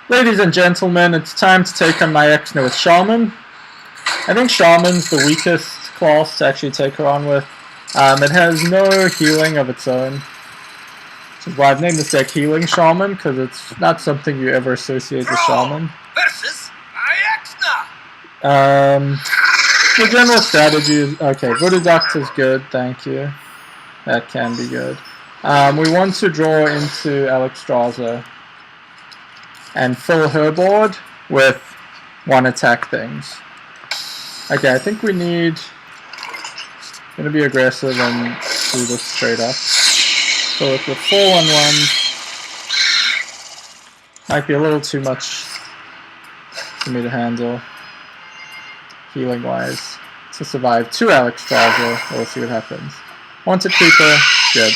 Ladies and gentlemen, it's time to take on Maexxna with Shaman. I think Shaman's the weakest class to actually take her on with. It has no healing of its own. Which is why I've named this deck Healing Shaman, because it's not something you ever associate with Shaman. Versus Maexxna. The general strategy is... Okay, Voodoo Duct is good, thank you. That can be good. We want to draw into Naxxramas and fill her board with one attack things. Okay, I think we need... I'm going to be aggressive and do this straight up. So with the 4/1/1, might be a little too much for me to handle, healing wise. To survive 2 Naxxramas, we'll see what happens. Wanted Creeper, good.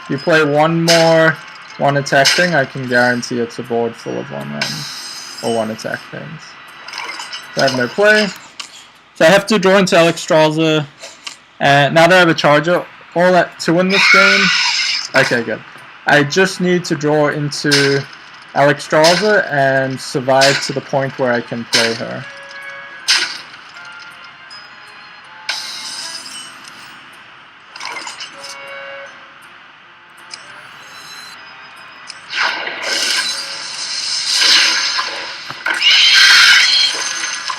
If you play one more one attack thing, I can guarantee it's a board full of 1/1s or one attack things. So I have no play. So I have to draw into Naxxramas, and now that I have a charger, all that to win this game. Okay, good. I just need to draw into Naxxramas and survive to the point where I can play her.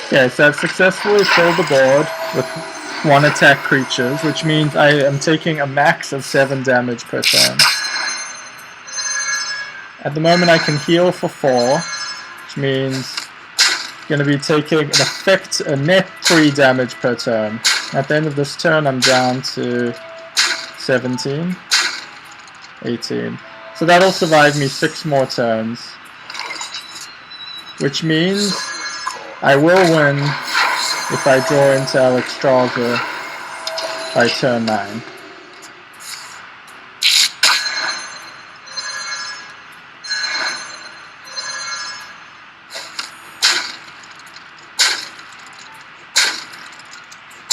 Okay, so I've successfully filled the board with 1 attack creatures, which means I am taking a max of 7 damage per turn. At the moment I can heal for 4, which means I'm going to be taking a net 3 damage per turn. At the end of this turn I'm down to 17, 18. So that'll survive me 6 more turns, which means I will win if I draw into Naxxramas by turn 9.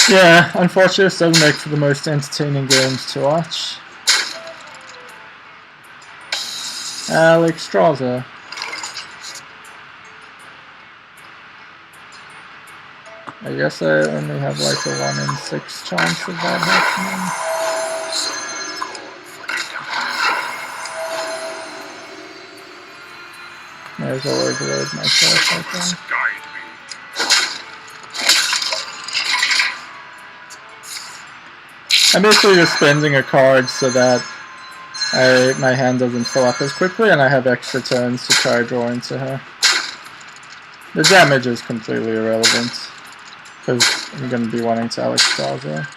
Yeah, unfortunately this doesn't make for the most entertaining games to watch. Naxxramas. I guess I only have like a 1 in 6 chance of that happening. May as well overload myself, I think. I'm basically just spending a card so that my hand doesn't fill up as quickly and I have extra turns to try draw into her. The damage is completely irrelevant, because I'm going to be wanting to Naxxramas.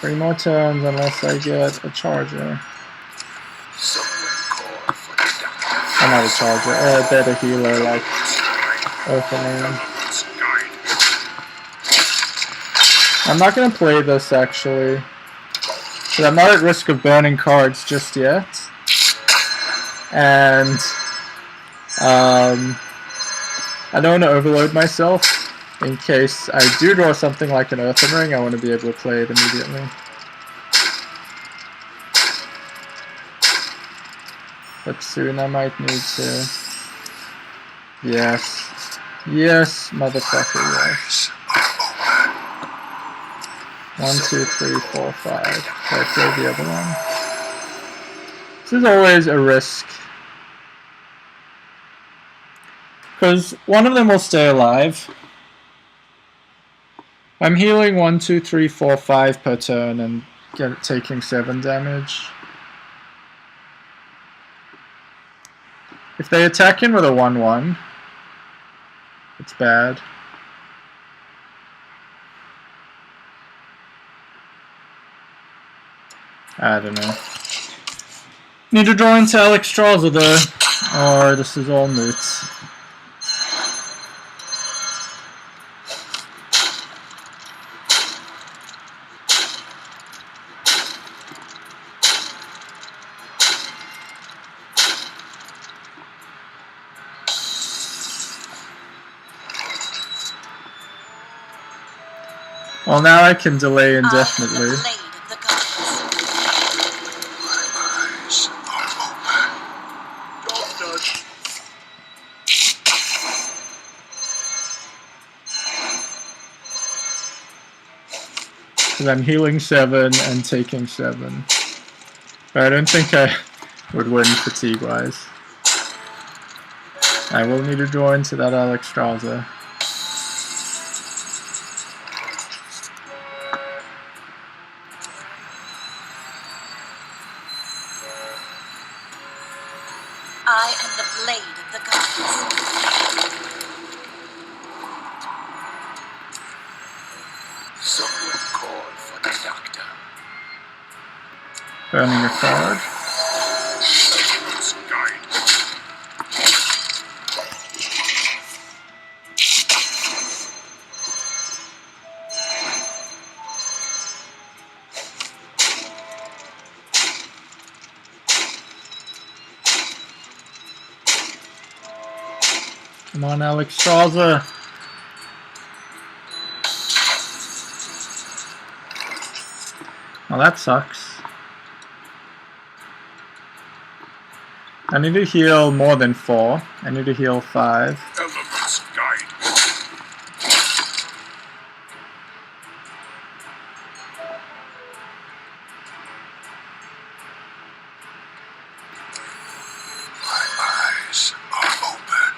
Three more turns unless I get a charger. I'm not a charger, a better healer like Opening. I'm not going to play this actually, because I'm not at risk of burning cards just yet. And I don't want to overload myself. In case I do draw something like an Earthen Ring, I want to be able to play it immediately. But soon I might need to. Yes. Yes, motherfucker, yes. 1, 2, 3, 4, 5. So I play the other one. This is always a risk, because one of them will stay alive. I'm healing 1, 2, 3, 4, 5 per turn and taking 7 damage. If they attack in with a 1/1, it's bad. I don't know. Need to draw into Alexstrasza though, or this is all moot. Well, now I can delay indefinitely. Because I'm healing 7 and taking 7. But I don't think I would win fatigue-wise. I will need to draw into that Alexstrasza. I am the blade of the gods. Someone call for the doctor. Burning a card. Shaman's guide. Come on, Alexstrasza. Well, that sucks. I need to heal more than 4. I need to heal 5. Element's guide. My eyes are open.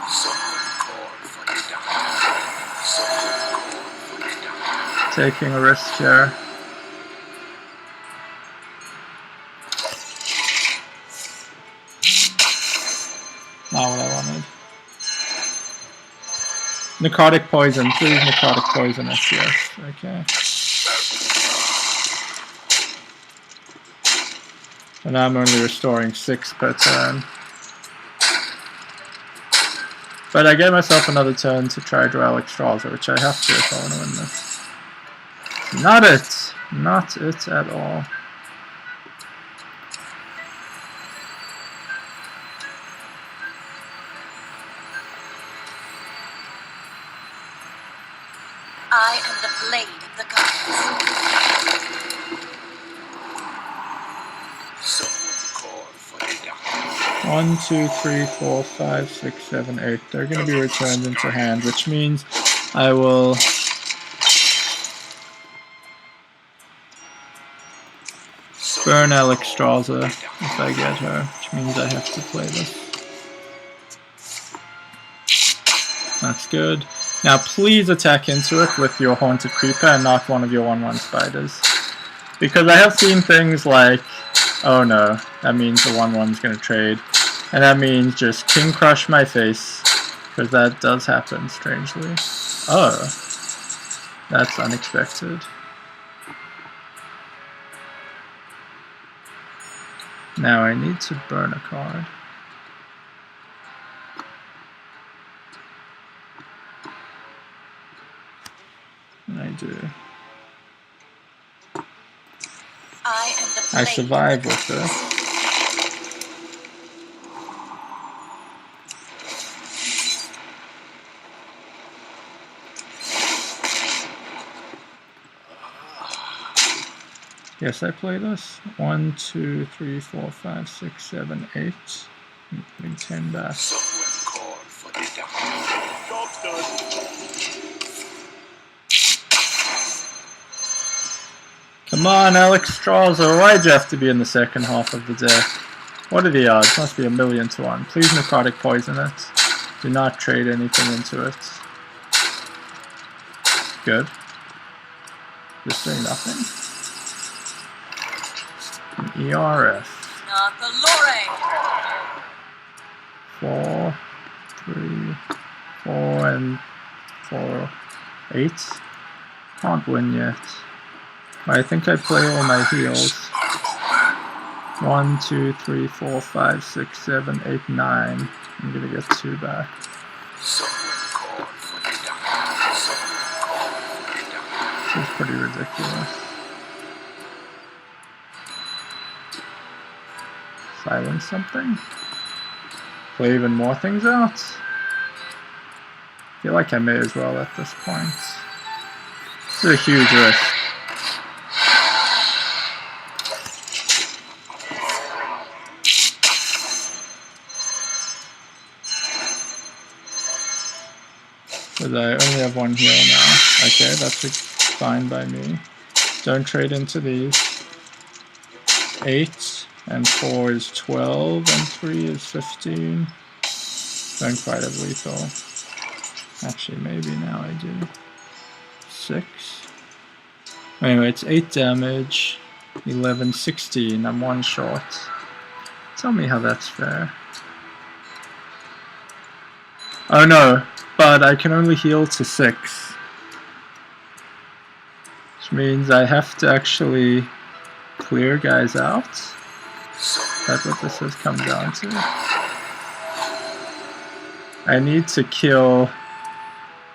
Someone call for the doctor. Someone call for the doctor. Taking a risk here. Not what I wanted. Necrotic poison. Please necrotic poison us, yes. Okay. And now I'm only restoring 6 per turn. But I gave myself another turn to try draw Alexstrasza, which I have to if I want to win this. Not it! Not it at all. I am the blade of the gods. Someone call for the doctor. 1, 2, 3, 4, 5, 6, 7, 8. They're going to be returned into hand, which means I will burn Alexstrasza if I get her, which means I have to play this. That's good. Now please attack into it with your Haunted Creeper and not one of your 1/1 spiders. Because I have seen things like, oh no, that means the 1/1's going to trade. And that means just King Crush my face. Because that does happen, strangely. Oh. That's unexpected. Now I need to burn a card. And I do. I am the blade. I survive with this. Yes, I play this. 1, 2, 3, 4, 5, 6, 7, 8. I'm putting 10 back. Someone call for the doctor. Job's done. Come on, Alexstrasza. Why'd you have to be in the second half of the deck? What are the odds? Must be 1,000,000 to 1. Please necrotic poison it. Do not trade anything into it. Good. Just doing nothing. An ERF. Not the Lore. 4, 3, 4, and 4, 8. Can't win yet. I think I play all my heals. 1, 2, 3, 4, 5, 6, 7, 8, 9. I'm gonna get 2 back. This is pretty ridiculous. Silence something? Play even more things out? I feel like I may as well at this point. This is a huge risk. Because I only have 1 heal now. Okay, that's fine by me. Don't trade into these. 8 and 4 is 12 and 3 is 15. Don't quite have lethal. Actually, maybe now I do. 6. Anyway, it's 8 damage. 11, 16. I'm 1 short. Tell me how that's fair. Oh no, but I can only heal to 6. Which means I have to actually clear guys out. That's what this has come down to. I need to kill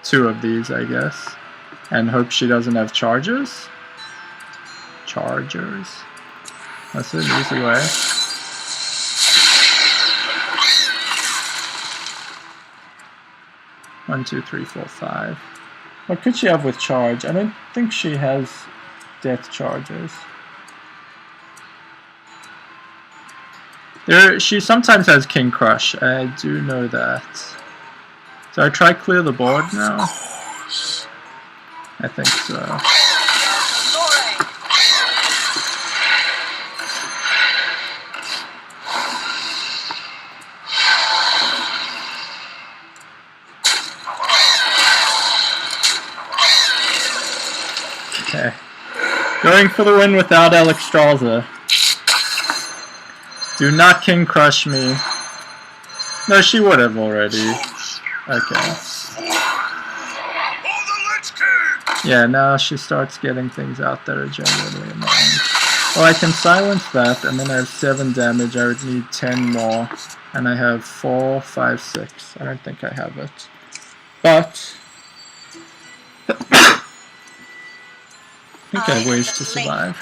2 of these, I guess. And hope she doesn't have charges. Chargers. That's an easy way. One, 2, 3, 4, 5. What could she have with charge? I don't think she has death charges. She sometimes has King Crush. I do know that. So I try clear the board now. I think so. Okay. Going for the win without Alexstrasza. Do not King Crush me. No, she would have already. Okay. Yeah, now she starts getting things out that are genuinely annoying. Well, I can silence that, and then I have 7 damage. I would need 10 more. And I have 4, 5, 6. I don't think I have it. But I think I have ways to survive.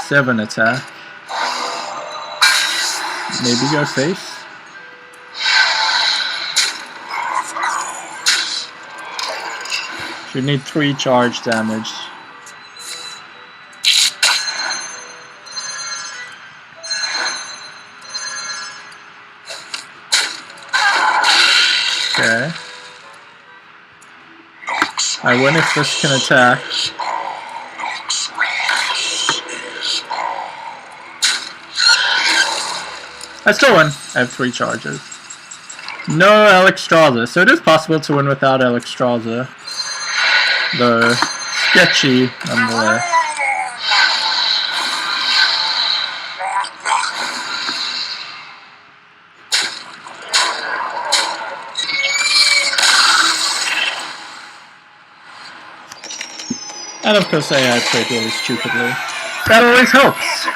7 attack. Maybe go face. Should need 3 charge damage. Okay. I win if this can attack. I still win. I have 3 charges. No Alexstrasza. So it is possible to win without Alexstrasza. Though sketchy nonetheless. And of course I played really stupidly. That always helps.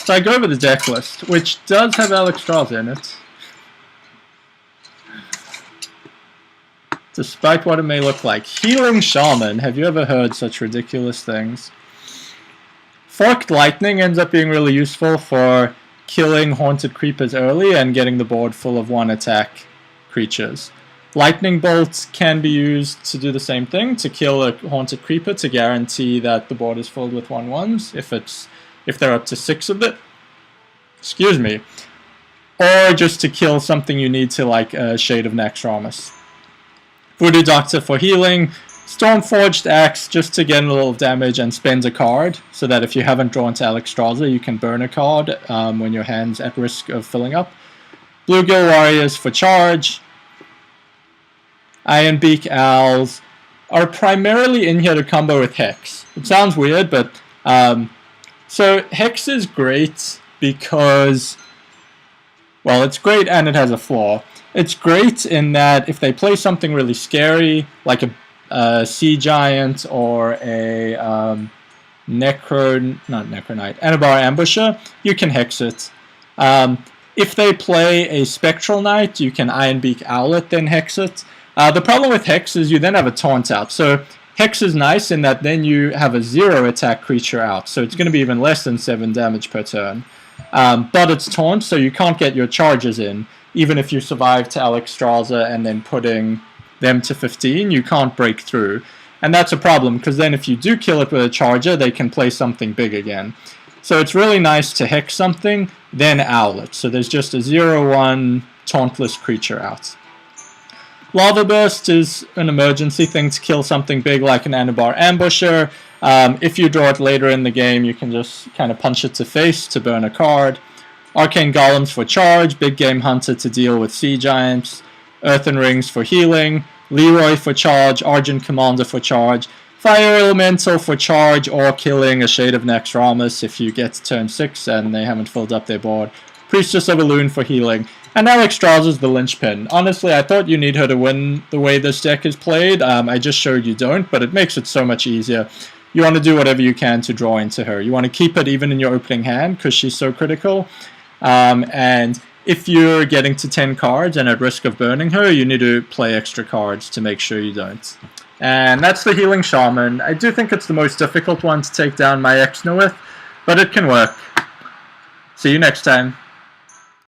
So I go over the deck list, which does have Alexstrasza in it. Despite what it may look like. Healing Shaman. Have you ever heard such ridiculous things? Forked Lightning ends up being really useful for killing haunted creepers early and getting the board full of 1 attack creatures. Lightning Bolts can be used to do the same thing, to kill a haunted creeper to guarantee that the board is filled with 1/1s if they're up to 6 of it. Excuse me. Or just to kill something you need to, like a Shade of Naxxramas. Voodoo Doctor for healing. Stormforged Axe just to get a little damage and spend a card, so that if you haven't drawn to Alexstrasza, you can burn a card when your hand's at risk of filling up. Bluegill Warriors for charge. Ironbeak Owls are primarily in here to combo with Hex. It sounds weird, but so Hex is great because Well, it's great and it has a flaw. It's great in that if they play something really scary, like a Sea Giant or a not Necronite, Anabar Ambusher, you can Hex it. If they play a Spectral Knight, you can Iron Beak Owlet, then Hex it. The problem with Hex is you then have a Taunt out. So Hex is nice in that then you have a 0 attack creature out. So it's going to be even less than 7 damage per turn. But it's Taunt, so you can't get your charges in. Even if you survive to Alexstrasza and then putting them to 15, you can't break through. And that's a problem, because then if you do kill it with a charger, they can play something big again. So it's really nice to Hex something, then Owlet. So there's just a 0/1 tauntless creature out. Lava Burst is an emergency thing to kill something big like an Anabar Ambusher. If you draw it later in the game, you can just kind of punch it to face to burn a card. Arcane Golems for charge, Big Game Hunter to deal with Sea Giants, Earthen Rings for healing, Leroy for charge, Argent Commander for charge, Fire Elemental for charge or killing a Shade of Naxxramas if you get to turn 6 and they haven't filled up their board, Priestess of Elune for healing, and Alexstrasza's the linchpin. Honestly, I thought you need her to win the way this deck is played. I just showed you don't, but it makes it so much easier. You want to do whatever you can to draw into her. You want to keep it even in your opening hand because she's so critical. And if you're getting to 10 cards and at risk of burning her, you need to play extra cards to make sure you don't. And that's the Healing Shaman. I do think it's the most difficult one to take down Maexxna with, but it can work. See you next time.